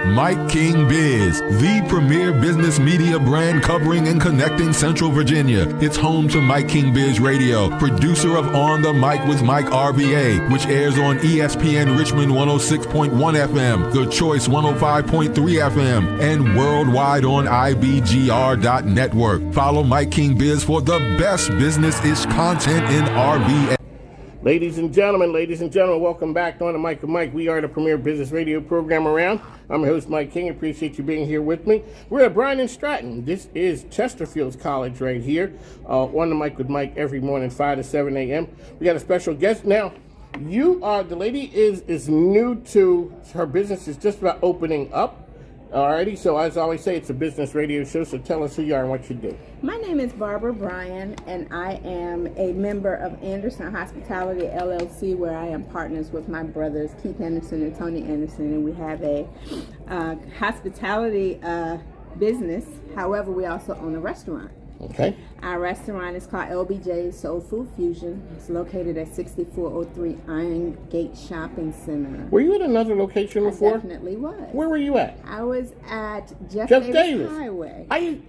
Mike King Biz, the premier business media brand covering and connecting Central Virginia. It's home to Mike King Biz Radio, producer of On the Mic with Mike RVA, which airs on ESPN Richmond 106.1 FM, The Choice 105.3 FM, and worldwide on IBGR.network. Follow Mike King Biz for the best business-ish content in RVA. Ladies and gentlemen, welcome back to On the Mic with Mike. We are the premier business radio program around. I'm your host, Mike King. Appreciate you being here with me. We're at Bryan and Stratton. This is Chesterfield College right here. On the Mic with Mike every morning, 5 to 7 a.m. We got a special guest. Now, the lady is new to her business. Is just about opening up. Alrighty, so as I always say, it's a business radio show, so tell us who you are and what you do. My name is Barbara Bryan, and I am a member of Anderson Hospitality, LLC, where I am partners with my brothers, Keith Anderson and Tony Anderson, and we have a hospitality business. However, we also own a restaurant. Okay. Our restaurant is called LBJ's Soul Food Fusion. It's located at 6403 Iron Gate Shopping Center. Were you at another location before? I definitely was. Where were you at? I was at Jeff Davis Highway. I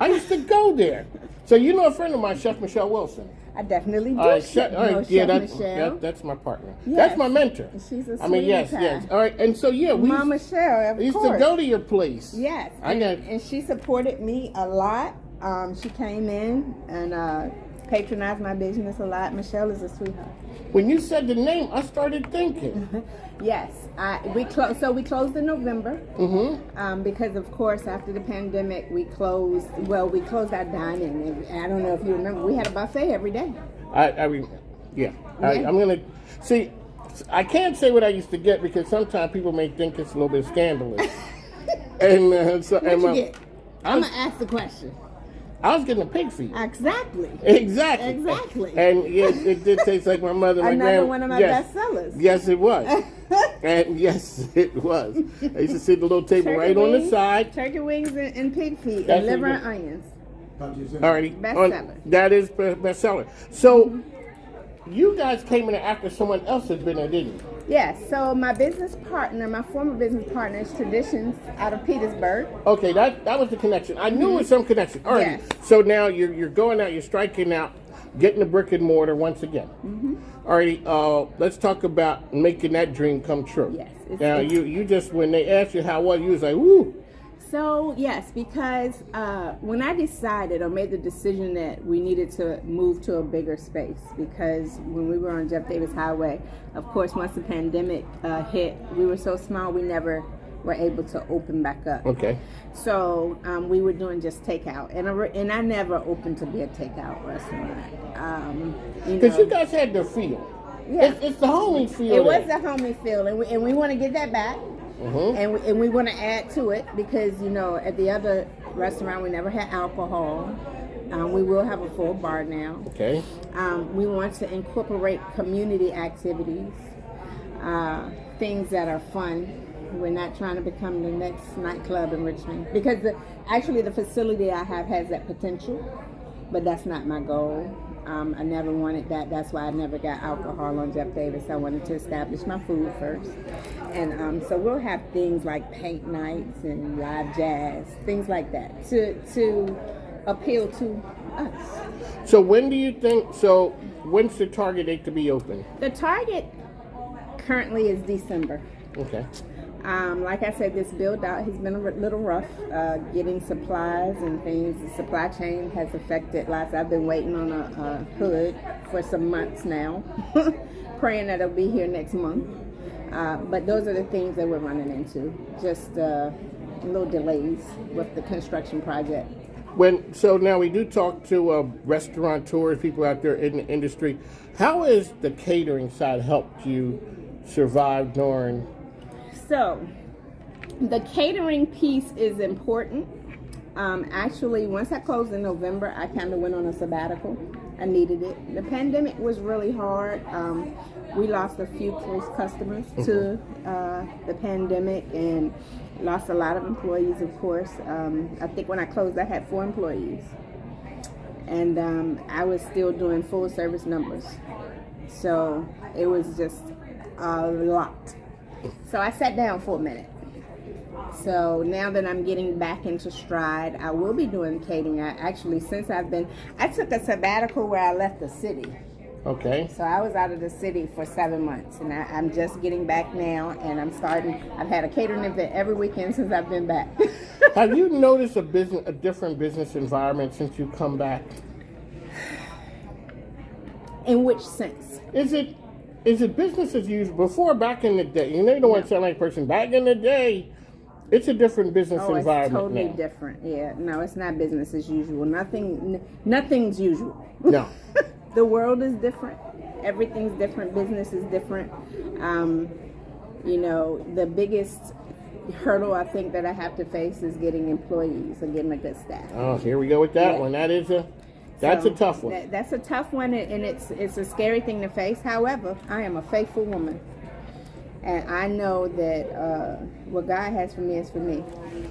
used to go there. So you know a friend of mine, Chef Michelle Wilson. I definitely do. Chef Michelle. That's my partner. Yes. That's my mentor. She's a sweetie yes. All right, and so Mama Michelle, of we used course. to go to your place. Yes, and she supported me a lot. She came in and patronized my business a lot. Michelle is a sweetheart. When you said the name, I started thinking. Yes, we closed in November. Mm-hmm. Because of course after the pandemic we closed our dining. And I don't know if you remember, we had a buffet every day. I'm gonna see. I can't say what I used to get because sometimes people may think it's a little bit scandalous. And What'd you get? I'm gonna ask the question. I was getting a pig feet. Exactly. And yes, it did taste like my mother. Another one of my best sellers. Yes, it was. And yes, it was. I used to sit at the little table right on the side. Turkey wings and pig feet and liver and onions. Alrighty. Bestseller. That is bestseller. So you guys came in after someone else had been there, didn't you? Yes, so my former business partner is Traditions out of Petersburg. Okay, that was the connection. I knew it was some connection. All right. Yes. So now you're going out, you're striking out, getting the brick and mortar once again. Mm-hmm. All right, let's talk about making that dream come true. Yes. Now, you just, when they asked you how was, you was like, woo. So, yes, because when I decided or made the decision that we needed to move to a bigger space, because when we were on Jeff Davis Highway, of course, once the pandemic hit, we were so small we never were able to open back up. Okay. So we were doing just takeout, and I never opened to be a takeout restaurant. Because you guys had the feel. Yeah. It's the homie feel. It was the homie feel, and we want to get that back. Mm-hmm. And we want to add to it because, at the other restaurant, we never had alcohol. We will have a full bar now. Okay. We want to incorporate community activities, things that are fun. We're not trying to become the next nightclub in Richmond because the facility I have has that potential, but that's not my goal. I never wanted that. That's why I never got alcohol on Jeff Davis. I wanted to establish my food first. And so we'll have things like paint nights and live jazz, things like that to appeal to us. So when's the target date to be open? The target currently is December. Okay. Like I said, this build out has been a little rough, getting supplies and things. The supply chain has affected lots. I've been waiting on a hood for some months now, praying that it'll be here next month. But those are the things that we're running into, just little delays with the construction project. So now we do talk to restaurateurs, people out there in the industry. How has the catering side helped you survive during? So, the catering piece is important. Actually, once I closed in November, I kind of went on a sabbatical. I needed it. The pandemic was really hard. We lost a few close customers to the pandemic and lost a lot of employees, of course. I think when I closed, I had 4 employees. And I was still doing full service numbers. So, it was just a lot. So I sat down for a minute. So now that I'm getting back into stride, I will be doing catering. I took a sabbatical where I left the city. Okay. So I was out of the city for 7 months, and I'm just getting back now, and I've had a catering event every weekend since I've been back. Have you noticed a different business environment since you've come back? In which sense? Is it business as usual? Before, back in the day, you don't want to sound like a person. Back in the day, it's a different business environment. It's totally now. different. Yeah, no, it's not business as usual. Nothing's usual. No. The world is different. Everything's different. Business is different. The biggest hurdle I think that I have to face is getting employees or getting a good staff. Oh, here we go with that one. That's a tough one. That's a tough one, and it's a scary thing to face. However, I am a faithful woman, and I know that what God has for me is for me.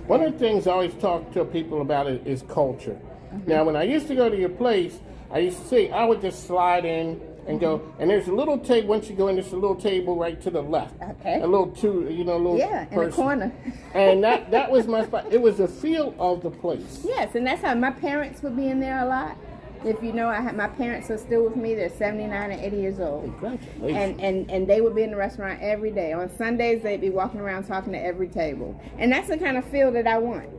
One of the things I always talk to people about is culture. Mm-hmm. Now, when I used to go to your place, I used to see I would just slide in and go, and there's a little table. Once you go in, there's a little table right to the left. Okay. A little little in the corner. And that was my spot. It was the feel of the place. Yes, and that's how my parents would be in there a lot. If you know, my parents are still with me. They're 79 and 80 years old. Congratulations. And they would be in the restaurant every day. On Sundays, they'd be walking around talking to every table. And that's the kind of feel that I want.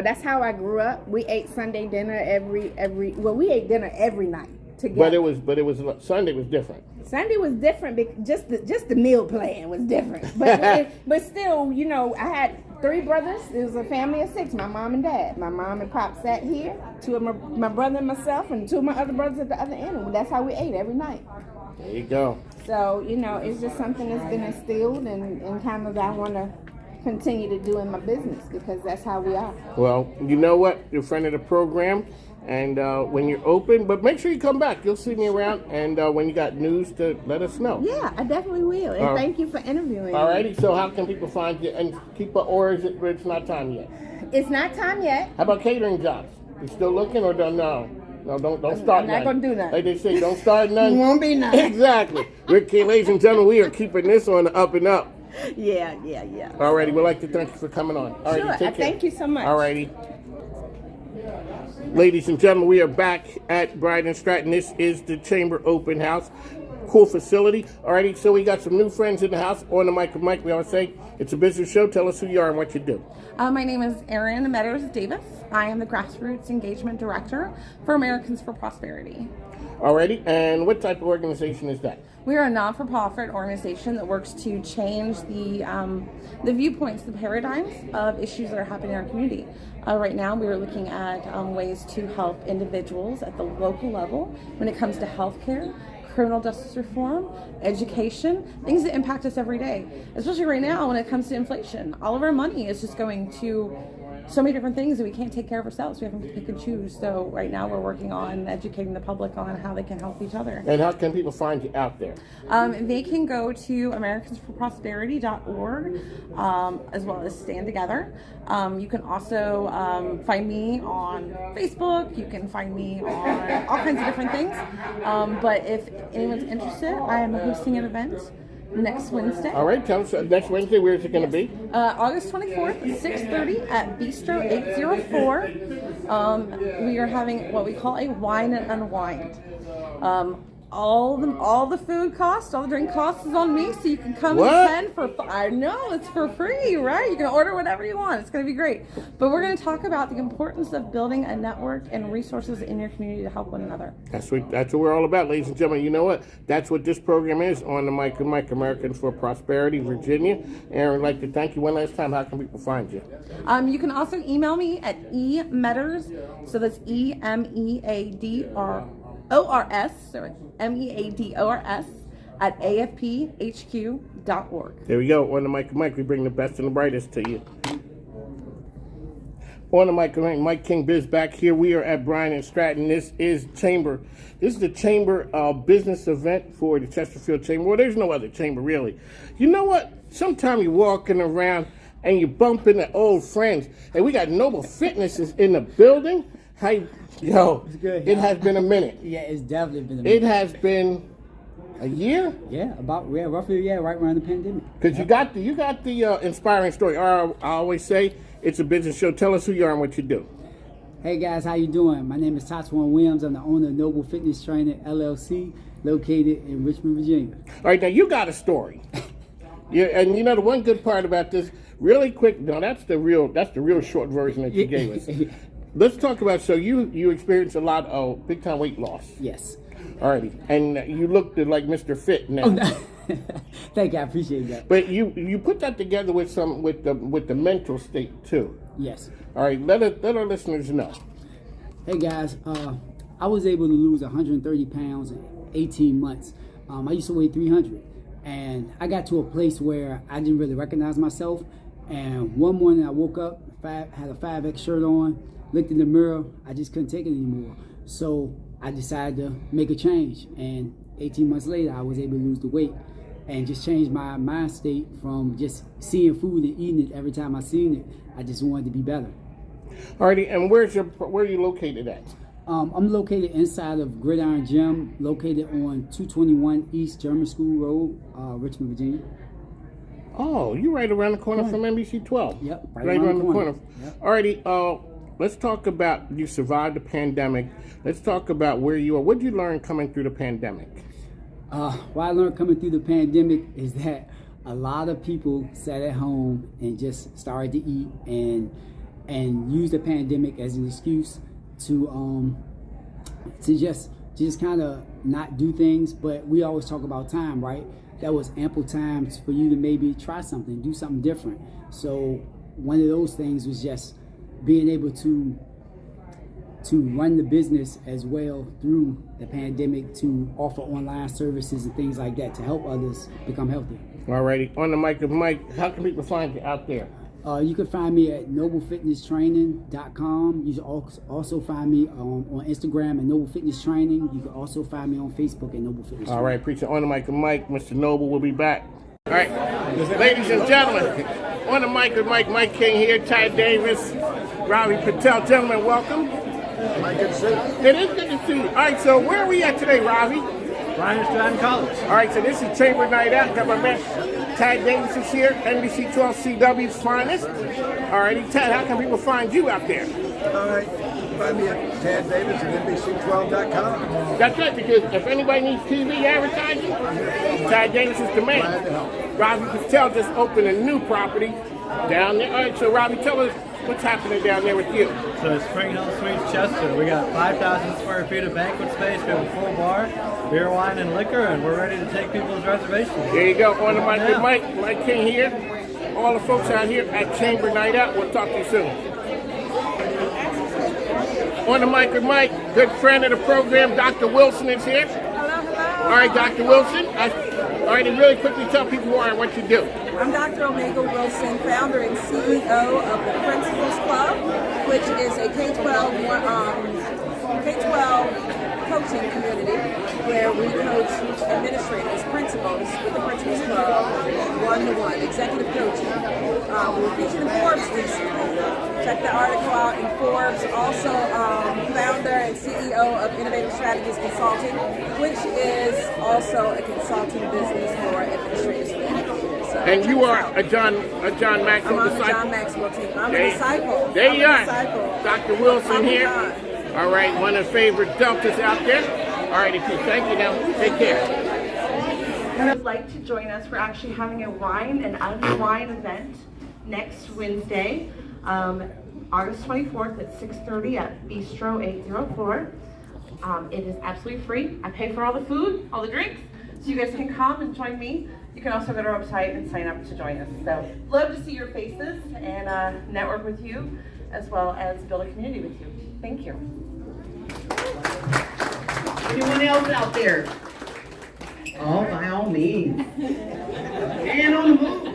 That's how I grew up. We ate Sunday dinner we ate dinner every night together. But it was Sunday was different. Sunday was different because just the meal plan was different. But still, I had 3 brothers. It was a family of 6. My mom and dad. My mom and pop sat here. 2 of my brother and myself, and 2 of my other brothers at the other end. And that's how we ate every night. There you go. So it's just something that's been instilled and kind of I want to continue to do in my business because that's how we are. Well, you know what? You're a friend of the program, and when you're open, but make sure you come back. You'll see me around, and when you got news, to let us know. Yeah, I definitely will, and thank you for interviewing All righty, so how can people find you? And or is it's not time yet? It's not time yet. How about catering jobs? You still looking or don't know? No, don't start. I'm not going to do that. Like they say, don't start none. Won't be none. Exactly. Ladies and gentlemen, we are keeping this on the up and up. Yeah. Alrighty, we'd like to thank you for coming on. Alrighty, sure, take care. Thank you so much. Alrighty. Ladies and gentlemen, we are back at Bryan & Stratton. This is the Chamber Open House. Cool facility. Alrighty, so we got some new friends in the house. On the mic with Mike, we always say, it's a business show. Tell us who you are and what you do. My name is Erin Meadows Davis. I am the Grassroots Engagement Director for Americans for Prosperity. Alrighty, and what type of organization is that? We are a non-for-profit organization that works to change the viewpoints, the paradigms of issues that are happening in our community. Right now, we are looking at ways to help individuals at the local level when it comes to healthcare, criminal justice reform, education, things that impact us every day. Especially right now when it comes to inflation. All of our money is just going to so many different things that we can't take care of ourselves. We have to pick and choose. So right now we're working on educating the public on how they can help each other. And how can people find you out there? They can go to americansforprosperity.org as well as Stand Together. You can also find me on Facebook. You can find me on all kinds of different things. But if anyone's interested, I am hosting an event next Wednesday. All right, tell us next Wednesday. Where is it going to be? August 24th at 6:30 at Bistro 804. We are having what we call a wine and unwind. All the food costs, all the drink costs is on me, so you can come and attend I know, it's for free, right? You can order whatever you want. It's going to be great. But we're going to talk about the importance of building a network and resources in your community to help one another. That's what we're all about, ladies and gentlemen. You know what? That's what this program is on the mic with Mike, Americans for Prosperity, Virginia. Aaron, I'd like to thank you one last time. How can people find you? You can also email me at emeadors, so that's EMEADORS, MEADORS at AFPHQ.org. There we go. On the mic, Mike, we bring the best and the brightest to you. On the mic, Mike King Biz back here. We are at Bryan & Stratton. This is Chamber. This is the Chamber business event for the Chesterfield Chamber. Well, there's no other chamber, really. You know what? Sometimes you're walking around and you bump into old friends. And we got Noble Fitness is in the building. It has been a minute. Yeah, it's definitely been a minute. It has been A year? Yeah, roughly right around the pandemic. Because you got the inspiring story. Or I always say it's a business show. Tell us who you are and what you do. Hey guys, how you doing? My name is Tatwan Williams. I'm the owner of Noble Fitness Training LLC, located in Richmond, Virginia. All right, now you got a story. Yeah, and you know the one good part about this, really quick. No, that's the real short version that you gave us. Let's talk about. So you experienced a lot of big time weight loss. Yes. Alrighty, and you looked like Mr. Fit now. Oh, no. Thank you, I appreciate that. But you put that together with the mental state too. Yes. All right, let our listeners know. Hey guys, I was able to lose 130 pounds in 18 months. I used to weigh 300, and I got to a place where I didn't really recognize myself. And one morning I woke up, had a 5X shirt on, looked in the mirror, I just couldn't take it anymore. So I decided to make a change, and 18 months later I was able to lose the weight and just change my mind state from just seeing food and eating it every time I seen it. I just wanted to be better. Alrighty, and where are you located at? I'm located inside of Gridiron Gym, located on 221 East German School Road, Richmond, Virginia. Oh, you're right around the corner from NBC 12. Yep, right around the corner. Yep. Alrighty, let's talk about you survived the pandemic. Let's talk about where you are. What did you learn coming through the pandemic? What I learned coming through the pandemic is that a lot of people sat at home and just started to eat and used the pandemic as an excuse to just kind of not do things. But we always talk about time, right? That was ample time for you to maybe try something, do something different. So one of those things was just being able to run the business as well through the pandemic, to offer online services and things like that to help others become healthy. Alrighty, on the mic with Mike, how can people find you out there? You can find me at noblefitnesstraining.com. You can also find me on Instagram at Noble Fitness Training. You can also find me on Facebook at Noble Fitness Training. All right, preacher, on the mic with Mike, Mr. Noble will be back. All right, ladies and gentlemen, on the mic with Mike King here, Ty Davis, Ravi Patel. Gentlemen, welcome. Mike, good to see you. It is good to see you. All right, so where are we at today, Ravi? Brian Stratton College. All right, so this is Chamber Night Out. Got my man Tad Davis is here, NBC 12 CW's finest. All righty, Tad, how can people find you out there? All right, find me at Tad Davis at NBC12.com. That's right, because if anybody needs TV advertising, Tad Davis is the Glad to man. help. Ravi Patel just opened a new property down there. All right, so Ravi, tell us what's happening down there with you. So Spring Hill Suites Chester, we got 5,000 square feet of banquet space, we have a full bar, beer, wine, and liquor, and we're ready to take people's reservations. There you go, on the mic with Mike King here. All the folks out here at Chamber Night Out, we'll talk to you soon. On the mic with Mike, good friend of the program, Dr. Wilson is here. Hello. All right, Dr. Wilson. All right, and really quickly tell people who are and what you do. I'm Dr. Omega Wilson, founder and CEO of the Principals Club, which is a K-12 coaching community where we coach administrators, principals with the Principals Club, one-to-one, executive coaching. We were featured in Forbes recently. Check the article out in Forbes. Also, founder and CEO of Innovative Strategies Consulting, which is also a consulting business for administrators. So And you are a John Maxwell I'm on the disciple. John Maxwell team. I'm a disciple. There I'm you a are. disciple. Dr. Wilson I'm here. John. All right, one of the favorite deltas out there. All right, thank you now. Take care. If you'd like to join us, we're actually having a wine and unwine event next Wednesday, August 24th at 6:30 at Bistro 804. It is absolutely free. I pay for all the food, all the drinks, so you guys can come and join me. You can also go to our website and sign up to join us. So love to see your faces and network with you, as well as build a community with you. Thank you. Anyone else out there? Oh, by all means. And on the move.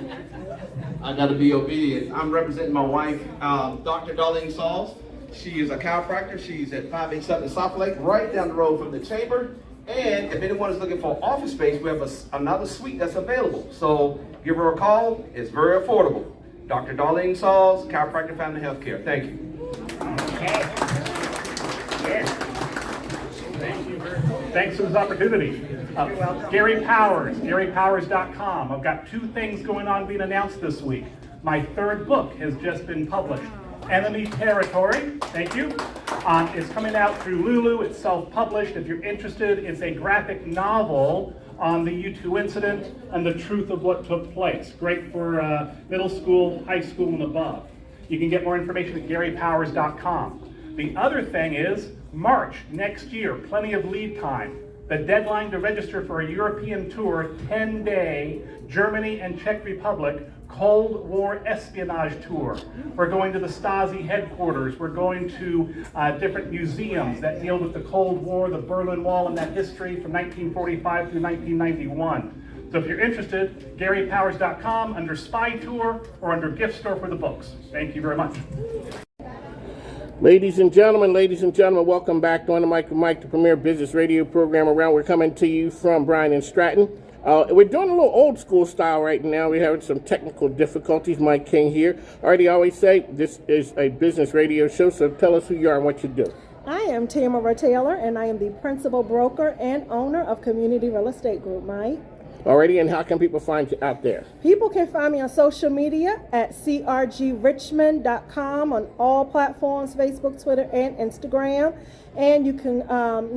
I gotta be obedient. I'm representing my wife, Dr. Darlene Sauls. She is a chiropractor. She's at 587 South Lake, right down the road from the chamber. And if anyone is looking for office space, we have another suite that's available. So give her a call. It's very affordable. Dr. Darlene Sauls, Chiropractic Family Healthcare. Thank you. Thank you very much. Thanks for this opportunity. Gary Powers, GaryPowers.com. I've got 2 things going on being announced this week. My 3rd book has just been published. Enemy Territory, thank you. It's coming out through Lulu. It's self-published. If you're interested, it's a graphic novel on the U2 incident and the truth of what took place. Great for middle school, high school, and above. You can get more information at GaryPowers.com. The other thing is March next year, plenty of lead time. The deadline to register for a European tour, 10-day Germany and Czech Republic Cold War espionage tour. We're going to the Stasi headquarters. We're going to different museums that deal with the Cold War, the Berlin Wall, and that history from 1945 through 1991. So if you're interested, GaryPowers.com under Spy Tour or under Gift Store for the books. Thank you very much. Ladies and gentlemen, welcome back to On the Mic with Mike, the premier business radio program around. We're coming to you from Bryan and Stratton. We're doing a little old school style right now. We're having some technical difficulties. Mike King here. I always say this is a business radio show, so tell us who you are and what you do. I am Tamara Taylor, and I am the principal broker and owner of Community Real Estate Group, Mike. Alrighty, and how can people find you out there? People can find me on social media at crgrichmond.com on all platforms, Facebook, Twitter, and Instagram. And you can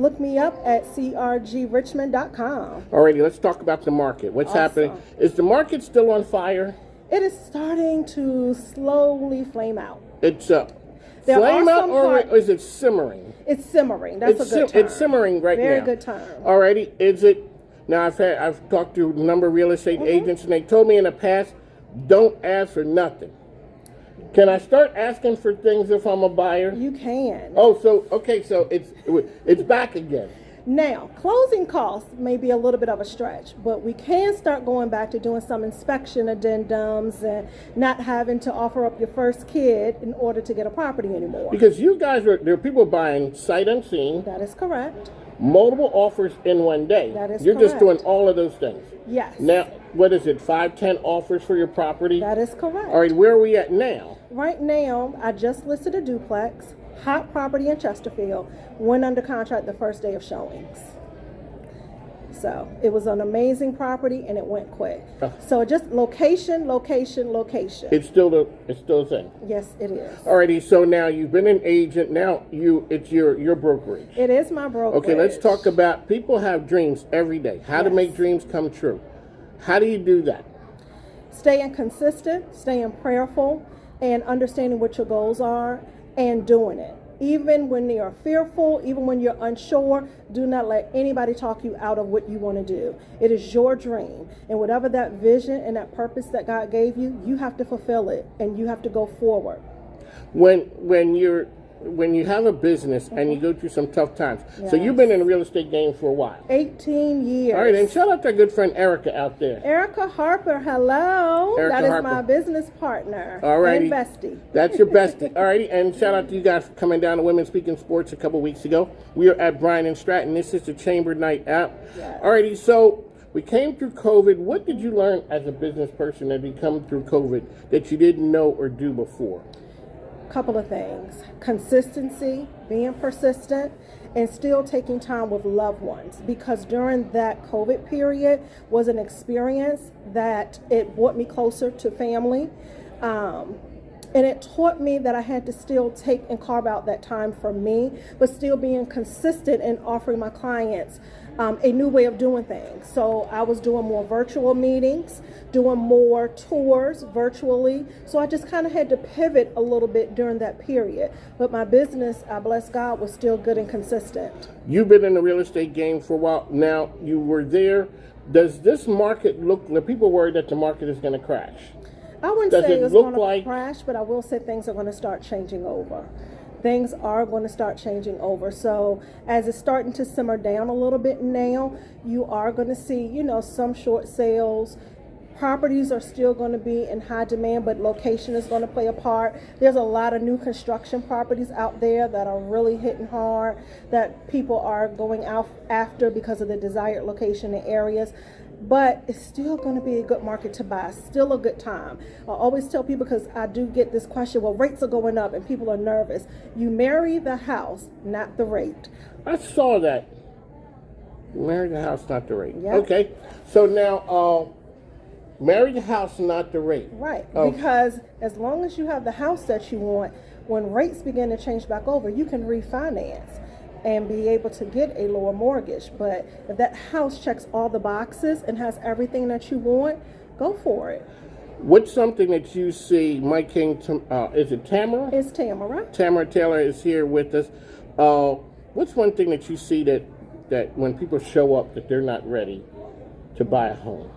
look me up at crgrichmond.com. Alrighty, let's talk about the market. What's happening? Is the market still on fire? It is starting to slowly flame out. It's flame out, or is it simmering? It's simmering. That's a good term. It's simmering right now. Very good term. Alrighty, is it? Now, I've talked to a number of real estate agents, and they told me in the past, don't ask for nothing. Can I start asking for things if I'm a buyer? You can. Oh, so it's back again. Now, closing costs may be a little bit of a stretch, but we can start going back to doing some inspection addendums and not having to offer up your first kid in order to get a property anymore. Because you guys there are people buying sight unseen. That is correct. Multiple offers in one day. That is You're correct. just doing all of those things. Yes. Now, what is it, 5-10 offers for your property? That is correct. All right, where are we at now? Right now, I just listed a duplex, hot property in Chesterfield, went under contract the first day of showings. So it was an amazing property and it went quick. So just location. It's still a thing. Yes, it is. Alrighty, so now you've been an agent. Now it's your brokerage. It is my brokerage. Okay, let's talk about people have dreams every day. How to make dreams come true. How do you do that? Staying consistent, staying prayerful, and understanding what your goals are and doing it. Even when they are fearful, even when you're unsure, do not let anybody talk you out of what you want to do. It is your dream. And whatever that vision and that purpose that God gave you, you have to fulfill it and you have to go forward. When you have a business and you go through some tough times, so you've been in the real estate game for a while. 18 years. All right, and shout out to our good friend Erica out there. Erica Harper, hello. Erica that is Harper. my business partner. All righty. And bestie. That's your bestie. All righty, and shout out to you guys for coming down to Women Speaking Sports a couple weeks ago. We are at Bryan and Stratton. This is the Chamber Night out. Yes. All righty, so we came through COVID. What did you learn as a business person as you come through COVID that you didn't know or do before? Couple of things: consistency, being persistent, and still taking time with loved ones, because during that COVID period was an experience that it brought me closer to family, and it taught me that I had to still take and carve out that time for me, but still being consistent in offering my clients a new way of doing things. So I was doing more virtual meetings, doing more tours virtually. So I just kind of had to pivot a little bit during that period. But my business, I bless God, was still good and consistent. You've been in the real estate game for a while. Now, you were there. Does this market look, are people worried that the market is going to crash? I wouldn't say it's going to crash, but I will say things are going to start changing over. Things are going to start changing over. So as it's starting to simmer down a little bit now, you are going to see, some short sales. Properties are still going to be in high demand, but location is going to play a part. There's a lot of new construction properties out there that are really hitting hard, that people are going out after because of the desired location and areas. But it's still going to be a good market to buy, still a good time. I always tell people, because I do get this question, well, rates are going up and people are nervous. You marry the house, not the rate. I saw that. Marry the house, not the rate. Yep. Okay. So now, marry the house, not the rate. Right. Oh. Because as long as you have the house that you want, when rates begin to change back over, you can refinance and be able to get a lower mortgage. But if that house checks all the boxes and has everything that you want, go for it. What's something that you see, Mike King, is it Tamara? It's Tamara. Tamara Taylor is here with us. What's one thing that you see that when people show up that they're not ready to buy a home?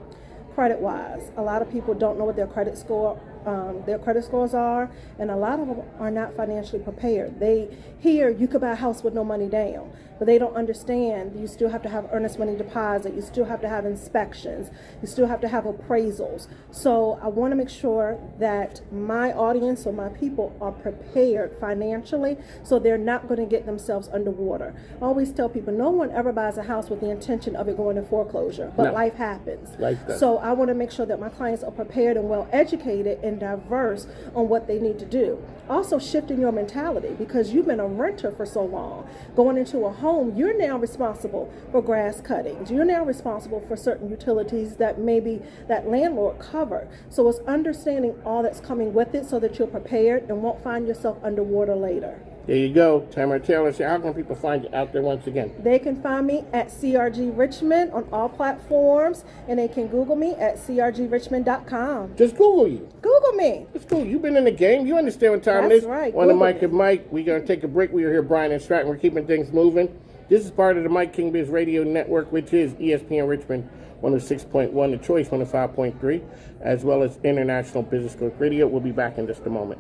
Credit wise, a lot of people don't know what their credit scores are, and a lot of them are not financially prepared. They hear you could buy a house with no money down, but they don't understand you still have to have earnest money deposit, you still have to have inspections, you still have to have appraisals. So I want to make sure that my audience or my people are prepared financially so they're not going to get themselves underwater. I always tell people no one ever buys a house with the intention of it going in foreclosure, but No. life happens. Life does. So I want to make sure that my clients are prepared and well educated and diverse on what they need to do. Also shifting your mentality, because you've been a renter for so long. Going into a home, you're now responsible for grass cuttings. You're now responsible for certain utilities that maybe that landlord covered. So it's understanding all that's coming with it so that you're prepared and won't find yourself underwater later. There you go, Tamara Taylor. So how can people find you out there once again? They can find me at CRG Richmond on all platforms, and they can Google me at crgrichmond.com. Just Google you. Google me. It's cool. You've been in the game. You understand what time it That's is. right. On the Google mic me. of Mike, we're going to take a break. We are here, Brian and Stratton. We're keeping things moving. This is part of the Mike King Biz Radio Network, which is ESPN Richmond 106.1, The Choice 105.3, as well as International Business Coach Radio. We'll be back in just a moment.